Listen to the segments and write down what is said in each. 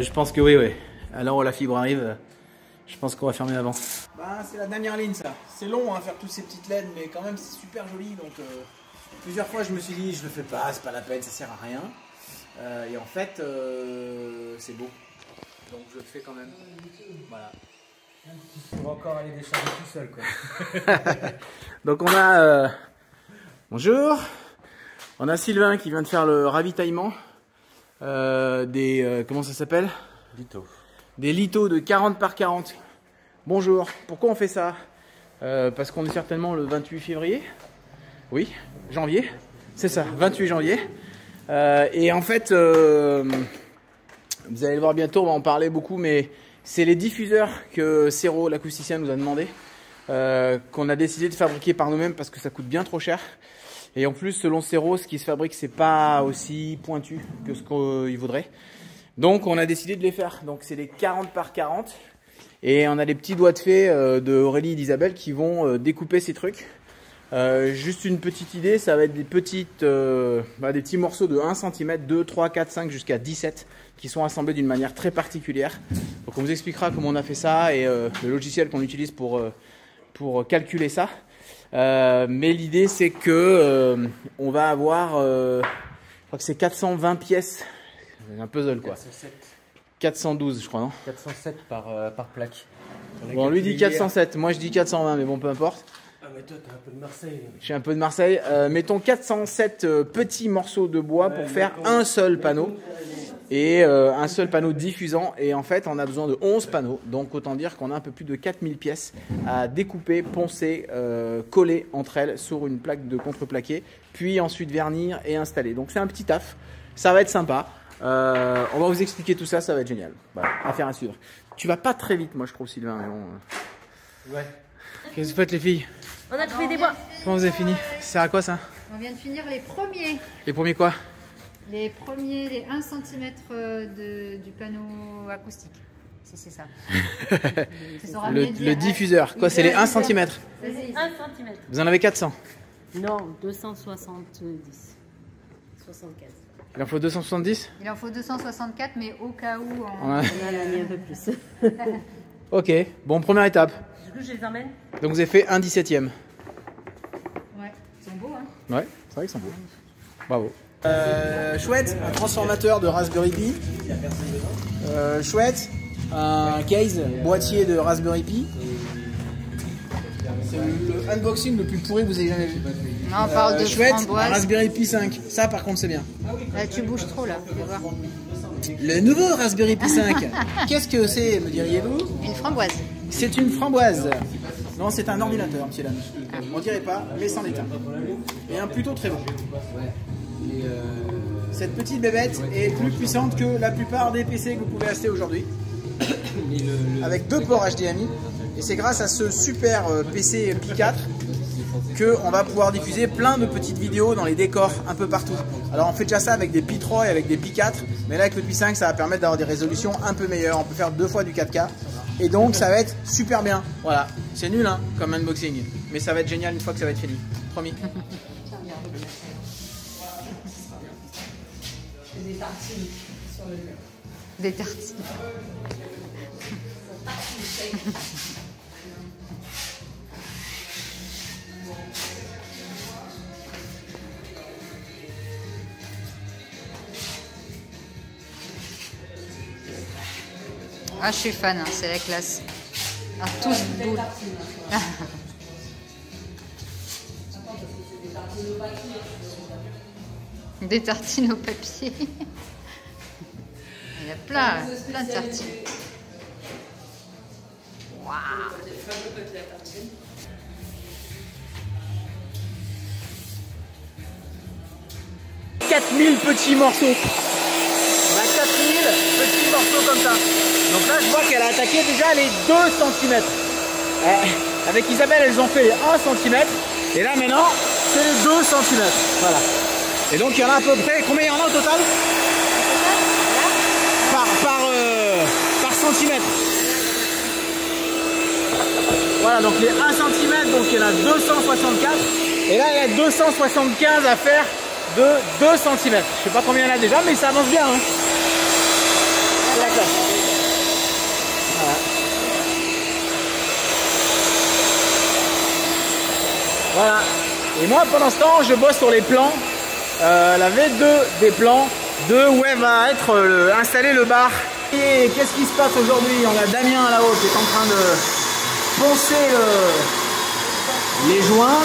Je pense que oui, oui. Alors où la fibre arrive, je pense qu'on va fermer avant. Bah, c'est la dernière ligne, ça. C'est long, hein, faire tous ces petites LED, mais quand même c'est super joli. Donc plusieurs fois je me suis dit je le fais pas, c'est pas la peine, ça sert à rien. Et en fait c'est beau. Donc je le fais quand même. Voilà. On va encore aller décharger tout seul, quoi. Donc on a bonjour. On a Sylvain qui vient de faire le ravitaillement des comment ça s'appelle? Litho. Des litho de 40 par 40. Bonjour. Pourquoi on fait ça? Parce qu'on est certainement le 28 février. Oui, janvier. C'est ça, 28 janvier. Et en fait, vous allez le voir bientôt, on va en parler beaucoup, mais c'est les diffuseurs que Cero, l'acousticien, nous a demandé, qu'on a décidé de fabriquer par nous-mêmes parce que ça coûte bien trop cher. Et en plus, selon Cero, ce qui se fabrique, c'est pas aussi pointu que ce qu'il voudrait. Donc, on a décidé de les faire. Donc, c'est les 40 par 40. Et on a les petits doigts de fée de Aurélie et d'Isabelle qui vont découper ces trucs. Juste une petite idée, ça va être des petites, des petits morceaux de 1 cm, 2, 3, 4, 5 jusqu'à 17 qui sont assemblés d'une manière très particulière. Donc on vous expliquera comment on a fait ça et le logiciel qu'on utilise pour calculer ça. Mais l'idée c'est que on va avoir, je crois que c'est 420 pièces, un puzzle quoi. 407. 412 je crois, non? 407 par plaque. Bon, lui dit 407, moi je dis 420, mais bon, peu importe. Ah mais toi t'es un peu de Marseille. Je suis un peu de Marseille. Mettons 407 petits morceaux de bois pour faire un seul panneau. Et un seul panneau diffusant. Et en fait, on a besoin de 11 panneaux. Donc autant dire qu'on a un peu plus de 4000 pièces à découper, poncer, coller entre elles sur une plaque de contreplaqué. Puis ensuite vernir et installer. Donc c'est un petit taf. Ça va être sympa. On va vous expliquer tout ça, ça va être génial. Voilà, affaire à suivre. Tu vas pas très vite, moi je trouve, Sylvain. Mais bon, Ouais. Qu'est-ce que vous faites, les filles? On a trouvé des bois. Comment vous avez fini? Ça sert à quoi ça? On vient de finir les premiers. Les premiers quoi? Les premiers, les 1 cm du panneau acoustique. C'est ça. Le diffuseur. Quoi, c'est les 1 cm? 1 cm. Vous en avez 400? Non, 270. 75. Il en faut 270? Il en faut 264, mais au cas où... Ouais. On a mis un peu plus. Ok, bon, première étape. Du coup, je les emmène. Donc vous avez fait 1/17e. Ouais, ils sont beaux, hein. Ouais, c'est vrai qu'ils sont beaux. Bravo. Chouette, un transformateur de Raspberry Pi. Chouette, un case boîtier de Raspberry Pi. C'est le unboxing le plus pourri que vous ayez jamais vu. Non, on parle de Chouette, un framboise. Raspberry Pi 5. Ça par contre c'est bien. Là, tu bouges trop, là. Fais voir. Le nouveau Raspberry Pi 5. Qu'est-ce que c'est, me diriez-vous? Une framboise. C'est une framboise. Non, c'est un ordinateur, monsieur Lamy. On dirait pas, mais c'en est un. Et un plutôt très bon. Cette petite bébête est plus puissante que la plupart des PC que vous pouvez acheter aujourd'hui. Avec 2 ports HDMI. Et c'est grâce à ce super PC Pi 4 qu'on va pouvoir diffuser plein de petites vidéos dans les décors un peu partout. Alors on fait déjà ça avec des Pi 3 et avec des Pi 4, mais là avec le Pi 5 ça va permettre d'avoir des résolutions un peu meilleures. On peut faire 2 fois du 4K et donc ça va être super bien. Voilà, c'est nul hein, comme unboxing, mais ça va être génial une fois que ça va être fini. Promis. Des tartines sur le mur. Des tartines. Ah, je suis fan, hein, c'est la classe. Ah, tous boules. Des tartines au papier. Il y a plein de tartines. Waouh. 4000 petits morceaux. On a 4000 petits morceaux comme ça. Donc là, je vois qu'elle a attaqué déjà les 2 cm. Avec Isabelle, elles ont fait les 1 cm. Et là, maintenant, c'est les 2 cm. Voilà. Et donc, il y en a à peu près... Combien il y en a au total? Par centimètre. Voilà, donc les 1 cm, donc il y en a 264. Et là, il y a 275 à faire de 2 cm. Je sais pas combien il y en a déjà, mais ça avance bien. Hein. C'est la classe. Voilà. Voilà. Et moi, pendant ce temps, je bosse sur les plans. La V2 des plans de où va être installé le bar. Et qu'est-ce qui se passe aujourd'hui? On a Damien là-haut qui est en train de poncer les joints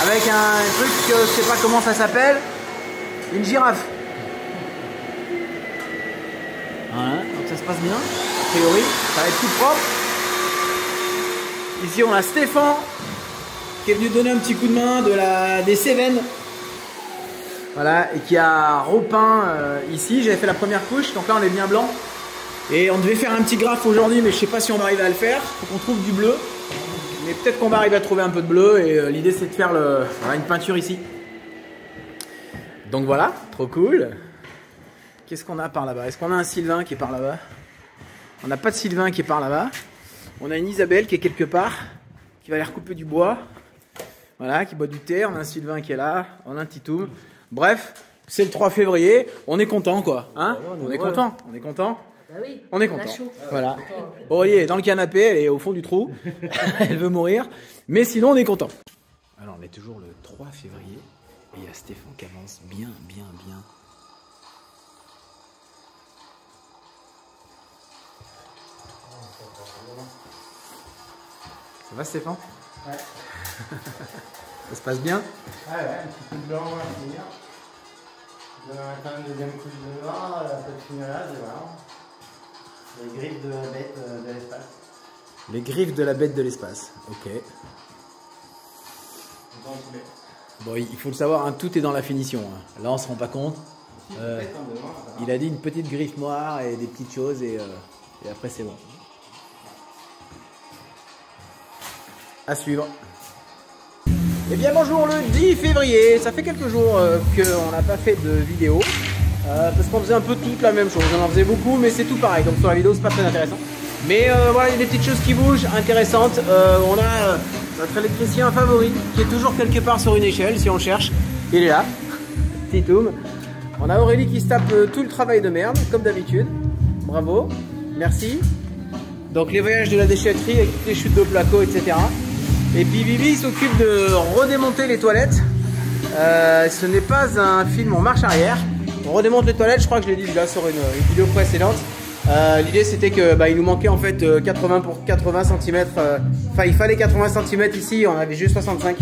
avec un truc que je sais pas comment ça s'appelle, une girafe. Voilà, donc ça se passe bien, a priori, ça va être tout propre. Ici on a Stéphane qui est venu donner un petit coup de main des Cévennes. Voilà, et qui a repeint ici. J'avais fait la première couche, donc là on est bien blanc. Et on devait faire un petit graphe aujourd'hui, mais je sais pas si on va arriver à le faire. Faut qu'on trouve du bleu. Mais peut-être qu'on va arriver à trouver un peu de bleu. Et l'idée c'est de faire voilà, une peinture ici. Donc voilà, trop cool. Qu'est-ce qu'on a par là-bas? Est-ce qu'on a un Sylvain qui est par là-bas? On n'a pas de Sylvain qui est par là-bas. On a une Isabelle qui est quelque part, qui va aller recouper du bois. Voilà, qui boit du thé. On a un Sylvain qui est là. On a un Titoum. Bref, c'est le 3 février. On est content quoi. Hein? On est content. On est content. Bah oui, on est content. Voilà. Aurélie est dans le canapé, elle est au fond du trou. Elle veut mourir. Mais sinon, on est content. Alors, on est toujours le 3 février. Et il y a Stéphane qui avance bien. Ça va, Stéphane? Ouais. Ça se passe bien? Ah ouais, un petit peu de blanc à finir. Demain matin, une deuxième couche de noir, un peu de finirage, et voilà. Les griffes de la bête de l'espace. Les griffes de la bête de l'espace, ok. Bon, il faut le savoir, hein, tout est dans la finition. Hein. Là, on se rend pas compte. Il a dit une petite griffe noire et des petites choses, et après, c'est bon. À suivre. Eh bien bonjour, le 10 février, ça fait quelques jours qu'on n'a pas fait de vidéo parce qu'on faisait un peu toute la même chose, on en faisait beaucoup mais c'est tout pareil, donc sur la vidéo c'est pas très intéressant. Mais voilà, il y a des petites choses qui bougent, intéressantes. On a notre électricien favori qui est toujours quelque part sur une échelle, si on le cherche, il est là, Titoum. On a Aurélie qui se tape tout le travail de merde, comme d'habitude, bravo, merci. Donc les voyages de la déchetterie avec toutes les chutes de placo, etc. Et puis Bibi s'occupe de redémonter les toilettes. Ce n'est pas un film en marche arrière. On redémonte les toilettes, je crois que je l'ai dit déjà sur une vidéo précédente. L'idée c'était que il nous manquait en fait 80 pour 80 cm. Enfin il fallait 80 cm ici, on avait juste 65.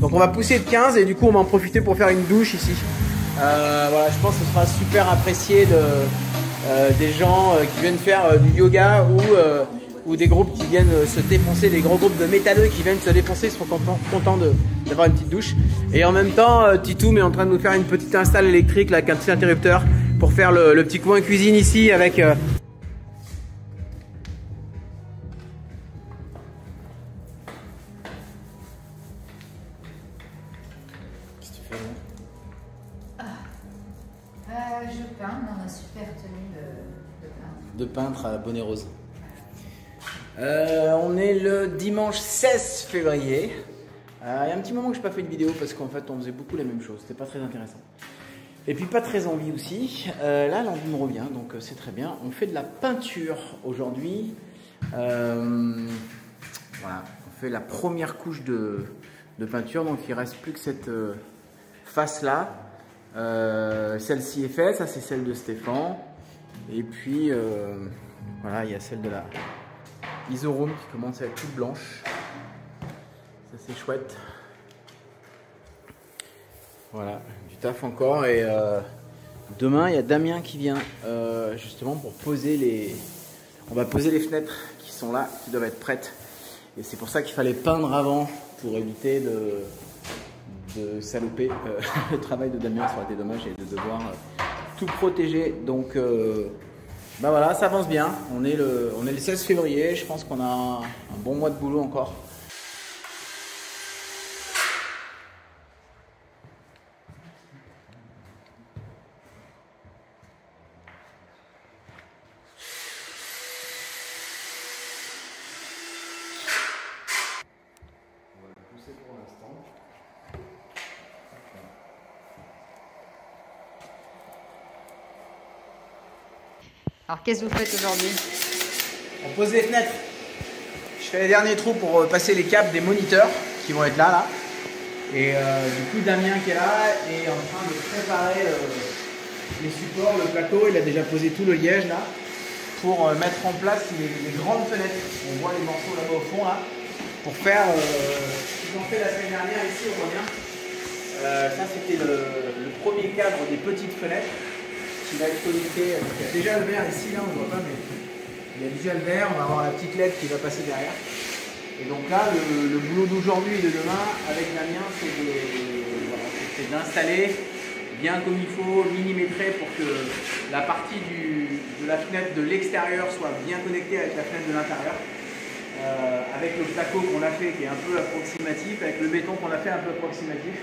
Donc on va pousser de 15 et du coup on va en profiter pour faire une douche ici. Voilà, je pense que ce sera super apprécié des gens qui viennent faire du yoga ou des groupes qui viennent se défoncer, des gros groupes de métalleux qui viennent se défoncer, ils sont contents d'avoir une petite douche. Et en même temps, Titoum est en train de nous faire une petite install électrique là, avec un petit interrupteur pour faire le petit coin cuisine ici avec... Qu'est-ce que tu fais là? Je peins dans ma super tenue de peintre. De peintre à bonnet rose. On est le dimanche 16 février. Il y a un petit moment que je n'ai pas fait de vidéo parce qu'en fait on faisait beaucoup la même chose, c'était pas très intéressant. Et puis pas très envie aussi. Là l'envie me revient, donc c'est très bien. On fait de la peinture aujourd'hui. Voilà, on fait la première couche de peinture, donc il ne reste plus que cette face là. Celle-ci est faite, ça c'est celle de Stéphane. Et puis voilà, il y a celle de la Isoroom qui commence à être toute blanche. Ça c'est chouette. Voilà, du taf encore. Et demain il y a Damien qui vient justement pour poser les... On va poser les fenêtres qui sont là, qui doivent être prêtes. Et c'est pour ça qu'il fallait peindre avant pour éviter de saloper le travail de Damien. Ça aurait été dommage et de devoir tout protéger. Donc bah voilà, ça avance bien. On est le 16 février. Je pense qu'on a un bon mois de boulot encore. Alors qu'est-ce que vous faites aujourd'hui? On pose les fenêtres. Je fais les derniers trous pour passer les câbles des moniteurs qui vont être là. Et du coup Damien qui est là est en train de préparer les supports, le plateau. Il a déjà posé tout le liège là pour mettre en place les grandes fenêtres. On voit les morceaux là-bas au fond là pour faire ce qu'ils ont fait la semaine dernière ici on revient. Ça c'était le premier cadre des petites fenêtres qui va être connecté. Donc, il y a déjà le verre ici là, on ne voit pas mais il y a déjà le verre. On va avoir la petite LED qui va passer derrière. Et donc là, le boulot d'aujourd'hui et de demain avec Damien, c'est d'installer bien comme il faut, millimétrer pour que la partie de la fenêtre de l'extérieur soit bien connectée avec la fenêtre de l'intérieur. Avec le placo qu'on a fait qui est un peu approximatif, avec le béton qu'on a fait un peu approximatif,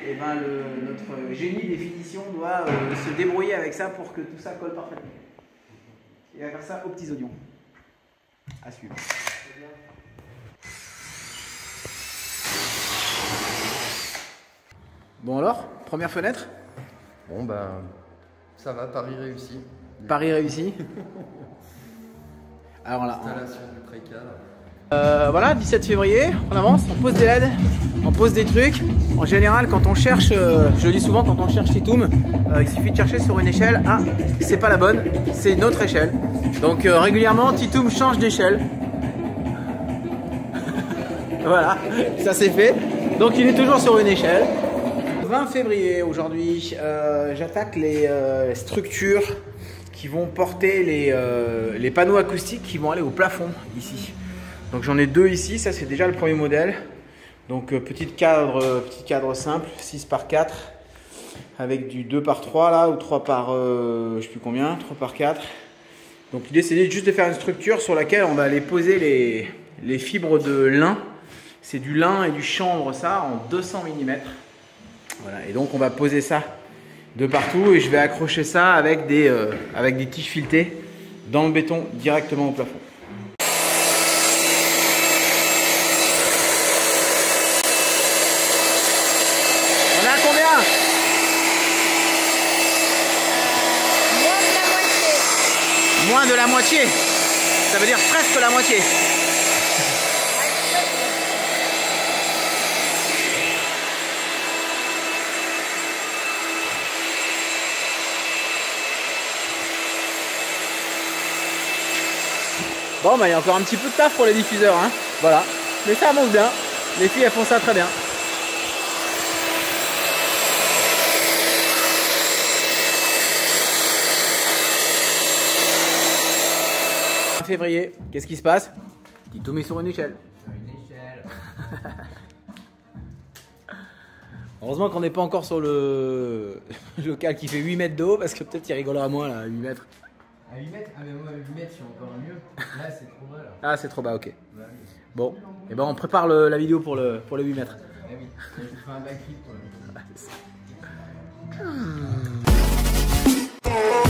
et ben notre génie des finitions doit se débrouiller avec ça pour que tout ça colle parfaitement. Et à faire ça aux petits oignons. À suivre. Bon alors, première fenêtre? Bon ben, ça va, pari réussi. Pari réussi. Alors là, installation du précal. voilà, 17 février, on avance, on pose des LED, on pose des trucs. En général, quand on cherche, je le dis souvent, quand on cherche Titoum, il suffit de chercher sur une échelle. Ah, c'est pas la bonne, c'est notre échelle. Donc régulièrement, Titoum change d'échelle. Voilà, ça c'est fait. Donc il est toujours sur une échelle. 20 février aujourd'hui, j'attaque les structures qui vont porter les panneaux acoustiques qui vont aller au plafond ici. Donc j'en ai deux ici, ça c'est déjà le premier modèle. Donc petit cadre simple, 6 par 4 avec du 2 par 3 là, ou 3 par je sais plus combien, 3 par 4. Donc l'idée c'est juste de faire une structure sur laquelle on va aller poser les fibres de lin. C'est du lin et du chanvre ça en 200 mm. Voilà, et donc on va poser ça de partout et je vais accrocher ça avec des tiges filetées dans le béton directement au plafond. On est à combien? Moins de la moitié. Moins de la moitié. Ça veut dire presque la moitié. Bon bah il y a encore un petit peu de taf pour les diffuseurs hein. Voilà, mais ça avance bien, les filles elles font ça très bien. Février, qu'est-ce qui se passe? Tito met sur une échelle. Heureusement qu'on n'est pas encore sur le local qui fait 8 mètres d'eau parce que peut-être il rigolera moins là, à 8 mètres. À 8 mètres? Ah mais moi 8 mètres c'est encore mieux. Là c'est trop bas là. Ah c'est trop bas, ok. Bon, et ben on prépare la vidéo pour le 8 mètres. Ah oui, je fais un backflip pour le